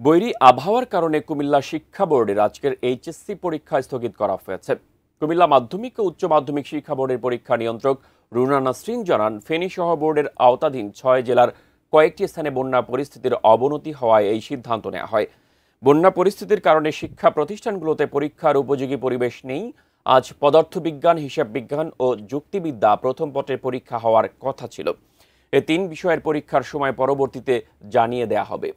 বৈরী আবহাওয়ার কারণে কুমিল্লা শিক্ষা বোর্ডের আজকের এইচএসসি পরীক্ষা স্থগিত করা হয়েছে। কুমিল্লা মাধ্যমিক ও উচ্চ মাধ্যমিক শিক্ষা বোর্ডের পরীক্ষা নিয়ন্ত্রক রুনা নাসরিন জানান, ফেনী সহ বোর্ডের আওতাধীন 6 জেলার কয়েকটি স্থানে বন্যা পরিস্থিতির অবনতি হওয়ায় এই সিদ্ধান্ত নেওয়া হয়। বন্যা পরিস্থিতির কারণে শিক্ষা প্রতিষ্ঠানগুলোতে পরীক্ষার উপযোগী পরিবেশ নেই। আজ পদার্থবিজ্ঞান, হিসাব বিজ্ঞান ও যুক্তিবিদ্যা প্রথম পত্রের পরীক্ষা হওয়ার কথা ছিল। এই 3 বিষয়ের পরীক্ষার সময় পরবর্তীতে জানিয়ে দেয়া হবে।